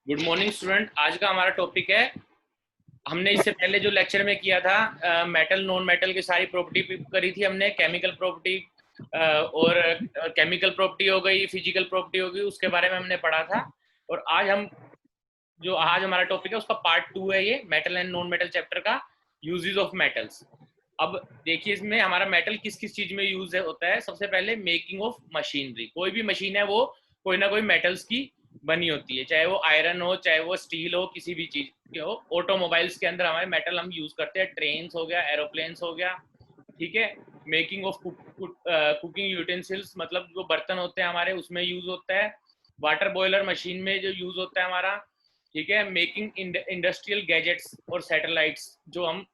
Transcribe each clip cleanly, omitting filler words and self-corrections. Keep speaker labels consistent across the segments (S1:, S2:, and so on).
S1: Good morning student. आज का हमारा टॉपिक है, हमने इससे पहले जो लेक्चर में किया था मेटल नॉन मेटल की सारी प्रॉपर्टी करी थी हमने। केमिकल प्रॉपर्टी और केमिकल प्रॉपर्टी हो गई, फिजिकल प्रॉपर्टी हो गई, उसके बारे में हमने पढ़ा था। और आज हमारा टॉपिक है उसका पार्ट 2 है, ये metal and non metal chapter का यूजेस ऑफ मेटल्स। अब देखिए इसमें हमारा मेटल किस किस चीज में यूज होता है। सबसे पहले मेकिंग ऑफ मशीनरी। कोई भी मशीन है वो कोई ना कोई मेटल्स की बनी होती है, चाहे वो आयरन हो, चाहे वो स्टील हो, किसी भी चीज के हो। ऑटोमोबाइल्स के अंदर हमारे मेटल हम यूज करते हैं, ट्रेन हो गया, एरोप्लेन्स हो गया, ठीक है। मेकिंग ऑफ कुकिंग यूटेंसिल्स, मतलब जो बर्तन होते हैं हमारे उसमें यूज होता है। वाटर बॉयलर मशीन में जो यूज होता है हमारा, ठीक है। मेकिंग इंडस्ट्रियल गैजेट्स और सैटेलाइट्स, जो हम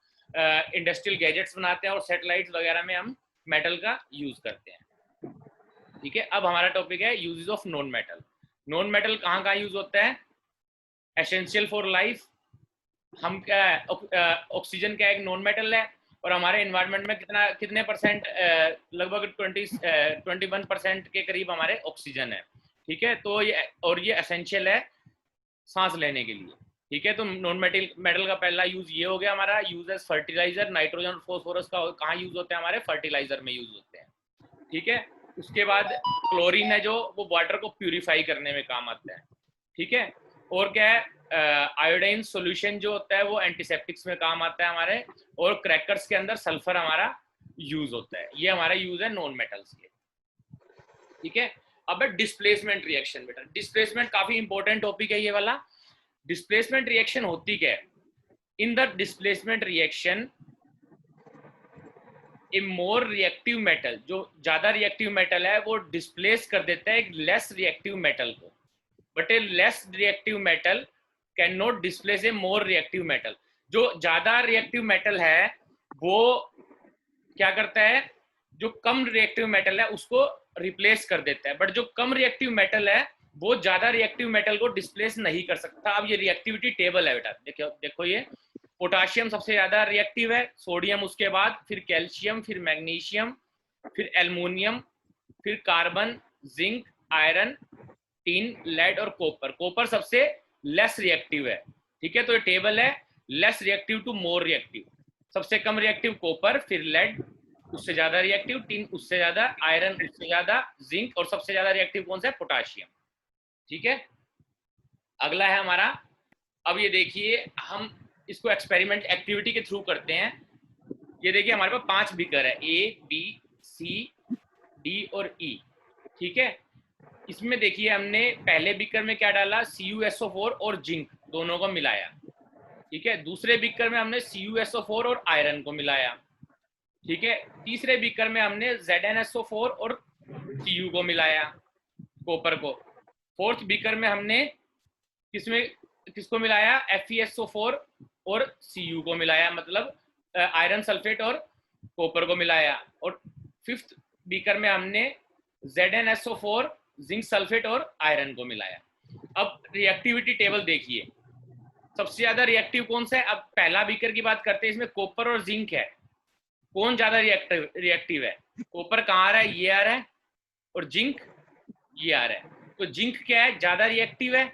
S1: इंडस्ट्रियल गैजेट्स बनाते हैं और सैटेलाइट्स वगैरह में हम मेटल का यूज करते हैं, ठीक है। अब हमारा टॉपिक है uses of non metal. Non metal कहाँ कहाँ यूज होता है? Essential for life. हम क्या है, ऑक्सीजन क्या एक नॉन मेटल है, और हमारे एनवायरनमेंट में कितने परसेंट, लगभग 21% के करीब हमारे ऑक्सीजन है, ठीक है। तो ये एसेंशियल है सांस लेने के लिए, ठीक है। तो नॉन मेटल का पहला यूज ये हो गया हमारा। Use as fertiliser. नाइट्रोजन और फॉस्फोरस का कहाँ यूज होते हैं? हमारे फर्टिलाइजर में यूज होते हैं, ठीक है। उसके बाद क्लोरीन है जो वो वाटर को प्यूरिफाई करने में काम आता है, ठीक है। और क्या है, आयोडाइन सॉल्यूशन जो होता है वो एंटीसेप्टिक्स में काम आता है हमारे। और क्रैकर्स के अंदर सल्फर हमारा यूज होता है। ये हमारा यूज है नॉन मेटल्स के, ठीक है। अब डिस्प्लेसमेंट रिएक्शन। बेटा डिस्प्लेसमेंट काफी इंपॉर्टेंट टॉपिक है ये वाला। डिस्प्लेसमेंट रिएक्शन होती क्या है? In the displacement reaction A more reactive metal, जो ज्यादा रिएक्टिव मेटल है वो डिस्प्लेस कर देता है एक लेस रिएक्टिव मेटल को। But A less reactive metal can not displace A more reactive metal. जो ज्यादा रिएक्टिव मेटल है वो क्या करता है, जो कम रिएक्टिव मेटल है उसको रिप्लेस कर देता है। बट जो कम रिएक्टिव मेटल है वो ज्यादा रिएक्टिव मेटल को डिस्प्लेस नहीं कर सकता। अब ये रिएक्टिविटी टेबल है बेटा, देखो देखो ये पोटाशियम सबसे ज्यादा रिएक्टिव है, सोडियम उसके बाद, फिर कैल्शियम, फिर मैग्नीशियम, फिर एल्युमिनियम, फिर carbon, zinc, iron, tin, lead और कॉपर। कॉपर सबसे लेस रिएक्टिव है, ठीक है। तो ये टेबल है less reactive to more reactive. सबसे कम रिएक्टिव कॉपर, फिर लेड उससे ज्यादा रिएक्टिव, टीन उससे ज्यादा, आयरन उससे ज्यादा, जिंक, और सबसे ज्यादा रिएक्टिव कौन सा है? पोटाशियम, ठीक है। अगला है हमारा, अब ये देखिए हम इसको एक्सपेरिमेंट एक्टिविटी के थ्रू करते हैं। ये देखिए हमारे पास 5 बीकर है, ए बी सी डी और ई, ठीक है। इसमें देखिए हमने पहले बीकर में क्या डाला? CuSO4 और जिंक दोनों को मिलाया, ठीक है। दूसरे बीकर में हमने CuSO4 और आयरन को मिलाया, ठीक है। तीसरे बीकर में हमने ZnSO4 और Cu को मिलाया, कॉपर को। फोर्थ बीकर में हमने किसको मिलाया? FeSO4 और Cu को मिलाया, मतलब आयरन सल्फेट और कॉपर को मिलाया। और फिफ्थ बीकर में हमने ZnSO4, जिंक सल्फेट और आयरन को मिलाया। अब रिएक्टिविटी टेबल देखिए, सबसे ज्यादा रिएक्टिव कौन सा है? अब पहला बीकर की बात करते हैं, इसमें कॉपर और जिंक है। कौन ज्यादा रिएक्टिव है? कॉपर कहाँ आ रहा है? ये आ रहा है, और जिंक ये आ रहा है। तो जिंक क्या है? ज्यादा रिएक्टिव है,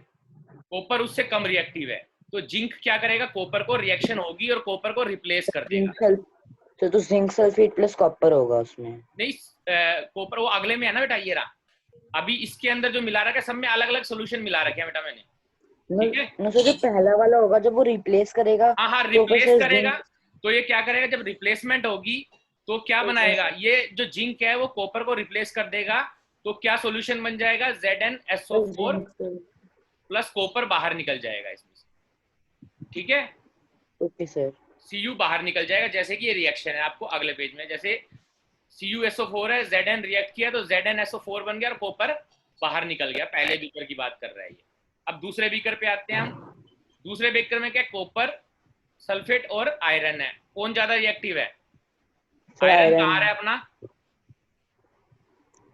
S1: कॉपर उससे कम रिएक्टिव है। तो जिंक क्या करेगा? कॉपर को रिएक्शन होगी और कॉपर को रिप्लेस कर देगा।
S2: तो जिंक सल्फेट प्लस कॉपर होगा उसमें।
S1: नहीं, कॉपर वो अगले में है ना बेटा, ये रहा। अभी इसके अंदर जो मिला रखा है, सब में अलग अलग सोल्यूशन मिला रखे हैं बेटा मैंने, ठीक है।
S2: जो पहला वाला होगा जब वो रिप्लेस करेगा,
S1: हाँ हाँ,
S2: तो
S1: रिप्लेस करेगा। तो ये क्या करेगा? जब रिप्लेसमेंट होगी तो क्या बनाएगा? ये जो जिंक है वो कॉपर को रिप्लेस कर देगा। तो क्या सोल्यूशन बन जाएगा? ZnSO4 प्लस कॉपर बाहर निकल जाएगा इसमें से, ठीक है।
S2: Okay sir.
S1: Cu बाहर निकल जाएगा। जैसे कि ये रिएक्शन है, आपको अगले पेज में, जैसे CuSO4 है, Zn रिएक्ट किया तो ZnSO4 बन गया और कॉपर बाहर निकल गया। पहले बीकर की बात कर रहा है ये। अब दूसरे बीकर पे आते हैं हम। दूसरे बीकर में क्या? कॉपर सल्फेट और आयरन है। कौन ज्यादा रिएक्टिव है? आयरन कहाँ है अपना?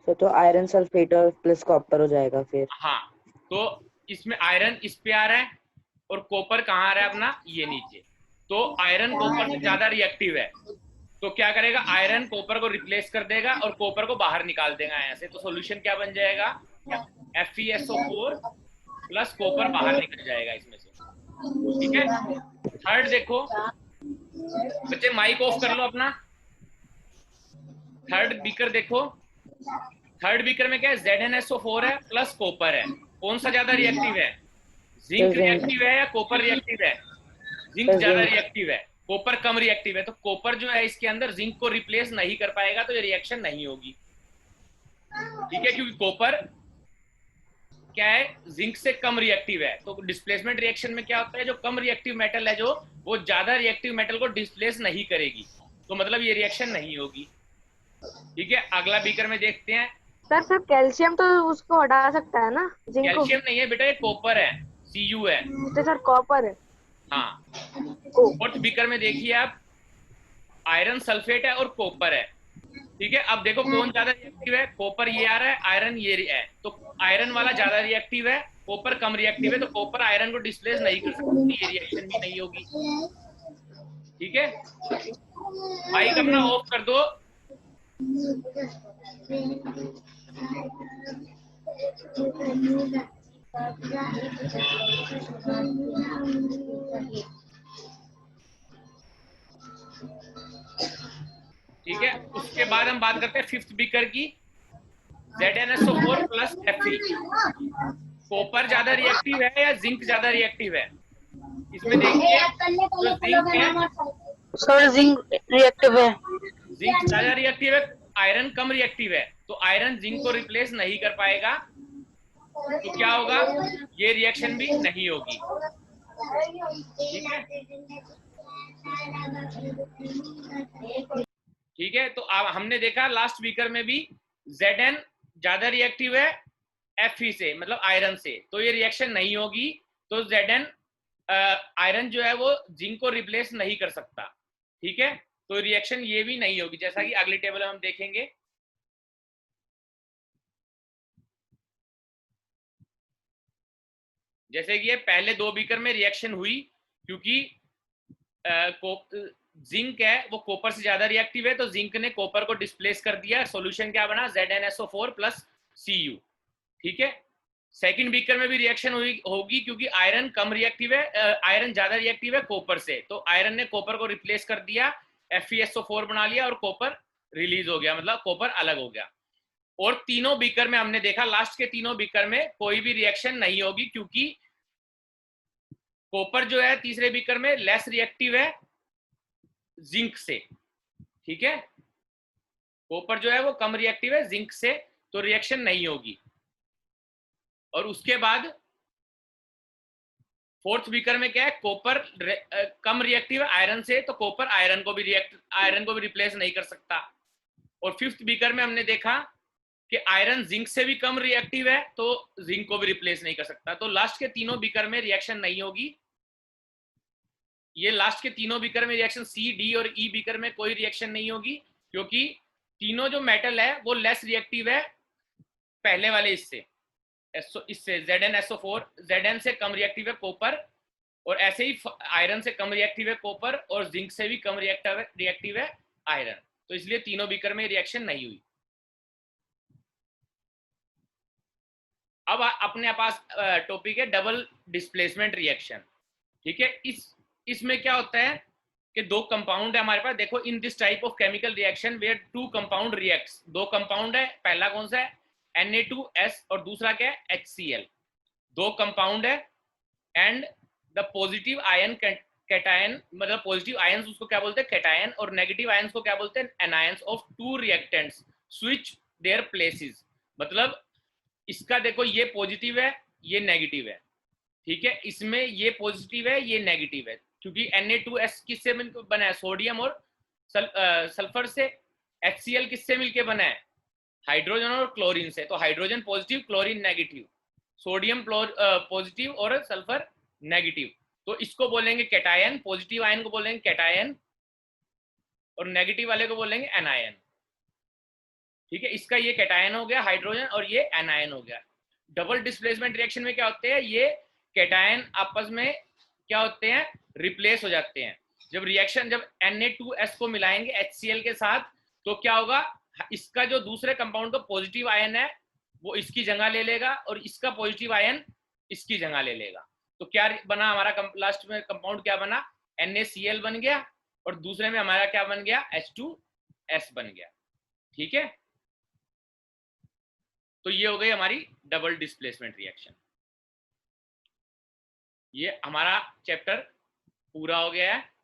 S2: तो आयरन सल्फेट और प्लस कॉपर हो जाएगा फिर।
S1: हाँ, तो इसमें आयरन इस पे आ रहा है और कॉपर कहाँ आ रहा है अपना? ये नीचे। तो आयरन कॉपर से ज्यादा रिएक्टिव है, तो क्या करेगा? आयरन कॉपर को रिप्लेस कर देगा और कॉपर को बाहर निकाल देगा यहाँ से। तो सॉल्यूशन क्या बन जाएगा? FeSO4 प्लस कॉपर बाहर निकल जाएगा इसमें से। ठीक है, थर्ड देखो बच्चे, माइक ऑफ कर लो अपना। थर्ड बीकर देखो, थर्ड बीकर में क्या है, ZnSO4 है प्लस कॉपर है। कौन सा ज्यादा रिएक्टिव है, जिंक
S2: जिंक।
S1: रिएक्टिव है या कॉपर रिएक्टिव है? जिंक ज्यादा
S2: जिंक।
S1: रिएक्टिव है, कॉपर कम रिएक्टिव है। तो कॉपर जो है इसके अंदर जिंक को रिप्लेस नहीं कर पाएगा, तो ये रिएक्शन नहीं होगी। ठीक है, क्योंकि कॉपर क्या है, जिंक से कम रिएक्टिव है। तो डिस्प्लेसमेंट रिएक्शन में क्या होता है, जो कम रिएक्टिव मेटल है जो, वो ज्यादा रिएक्टिव मेटल को डिस्प्लेस नहीं करेगी, तो मतलब ये रिएक्शन नहीं होगी। ठीक है, अगला बीकर में देखते हैं।
S3: सर कैल्शियम तो उसको हटा सकता है ना, जिंक को?
S1: कैल्शियम नहीं है बेटा, ये कॉपर है, Cu है।
S3: तो सर कॉपर है।
S1: हाँ, फोर्थ बीकर में देखिए आप, आयरन सल्फेट है और कॉपर है। ठीक है, अब देखो कौन ज्यादा रिएक्टिव है, कॉपर ये आ रहा है, आयरन ये है। तो आयरन वाला ज्यादा रिएक्टिव है, कॉपर कम रिएक्टिव है, तो कॉपर आयरन को डिस्प्लेस नहीं कर सकती, ये रिएक्शन भी नहीं होगी। ठीक है, माइक अपना ऑफ कर दो। ठीक है, उसके बाद हम बात करते हैं फिफ्थ बीकर की, ZnSO4 प्लस Fe। कॉपर ज्यादा रिएक्टिव है या जिंक ज्यादा रिएक्टिव है? इसमें देखिए, जो जिंक है,
S3: सर जिंक रिएक्टिव है।
S1: जिंक ज्यादा रिएक्टिव है, आयरन कम रिएक्टिव है, तो आयरन जिंक को रिप्लेस नहीं कर पाएगा, तो क्या होगा, ये रिएक्शन भी नहीं होगी। ठीक है, ठीक है, तो अब हमने देखा लास्ट बीकर में भी Zn ज्यादा रिएक्टिव है Fe से, मतलब आयरन से, तो ये रिएक्शन नहीं होगी। तो Zn आयरन जो है वो जिंक को रिप्लेस नहीं कर सकता। ठीक है, तो रिएक्शन ये भी नहीं होगी, जैसा कि अगली टेबल में हम देखेंगे। जैसे कि ये पहले दो बीकर में रिएक्शन हुई, क्योंकि जिंक है वो कॉपर से ज्यादा रिएक्टिव है, तो जिंक ने कॉपर को डिस्प्लेस कर दिया। सॉल्यूशन क्या बना, ZnSO4 प्लस Cu। ठीक है, सेकंड बीकर में भी रिएक्शन होगी, क्योंकि आयरन कम रिएक्टिव है, आयरन ज्यादा रिएक्टिव है कॉपर से, तो आयरन ने कॉपर को रिप्लेस कर दिया, FeSO4 बना लिया और कॉपर रिलीज हो गया, मतलब कॉपर अलग हो गया। और तीनों बीकर में हमने देखा, लास्ट के तीनों बीकर में कोई भी रिएक्शन नहीं होगी, क्योंकि कॉपर जो है तीसरे बीकर में लेस रिएक्टिव है जिंक से। ठीक है, कॉपर जो है वो कम रिएक्टिव है जिंक से, तो रिएक्शन नहीं होगी। और उसके बाद फोर्थ बीकर में क्या है, कॉपर कम रिएक्टिव है आयरन से, तो कॉपर आयरन को भी रिप्लेस नहीं कर सकता। और फिफ्थ बीकर में हमने देखा कि आयरन जिंक से भी कम रिएक्टिव है, तो जिंक को भी रिप्लेस नहीं कर सकता। तो लास्ट के तीनों बीकर में रिएक्शन नहीं होगी। ये लास्ट के तीनों बीकर में रिएक्शन, सी, डी और ई बीकर में कोई रिएक्शन नहीं होगी, क्योंकि तीनों जो मेटल है वो लेस रिएक्टिव है पहले वाले इससे ZnSO4, Zn से कम रिएक्टिव है कॉपर, और ऐसे ही आयरन से कम रिएक्टिव है कॉपर, और जिंक से भी कम रिएक्टिव है आयरन, तो इसलिए तीनों बीकर में रिएक्शन नहीं हुई। अब अपने पास टॉपिक है डबल डिस्प्लेसमेंट रिएक्शन। ठीक है, इसमें क्या होता है कि दो कंपाउंड है हमारे पास। देखो, in this type of chemical reaction where two compound reacts, दो कंपाउंड है, पहला कौन सा है, Na2S, और दूसरा क्या है, HCl। दो कंपाउंड है, and the positive ion cation, मतलब पॉजिटिव आयंस उसको क्या बोलते हैं, कैटायन, और नेगेटिव आयंस को क्या बोलते हैं, anions of to reactants switch there places. मतलब इसका देखो, ये पॉजिटिव है ये नेगेटिव है। ठीक है, इसमें ये पॉजिटिव है ये नेगेटिव है, क्योंकि Na2S किससे मिलकर बना है, सोडियम और सल्फर से। HCl किससे मिलकर बना है, हाइड्रोजन और क्लोरीन से। तो hydrogen positive chlorine negative, sodium positive और सल्फर नेगेटिव, तो इसको बोलेंगे कैटायन। पॉजिटिव आयन को बोलेंगे कैटायन और नेगेटिव वाले को बोलेंगे एनायन। ठीक है, इसका ये कैटायन हो गया हाइड्रोजन, और ये एनायन हो गया। डबल डिस्प्लेसमेंट रिएक्शन में क्या होते हैं, ये कैटायन आपस में क्या होते हैं, रिप्लेस हो जाते हैं। जब रिएक्शन, जब Na2S को मिलाएंगे HCl के साथ, तो क्या होगा, इसका जो दूसरे कंपाउंड का पॉजिटिव आयन है वो इसकी जगह ले लेगा, और इसका पॉजिटिव आयन इसकी जगह ले लेगा। तो क्या बना हमारा लास्ट में कंपाउंड क्या बना, NaCl बन गया, और दूसरे में हमारा क्या बन गया, H2S बन गया। ठीक है, तो ये हो गई हमारी डबल डिस्प्लेसमेंट रिएक्शन। ये हमारा चैप्टर पूरा हो गया है।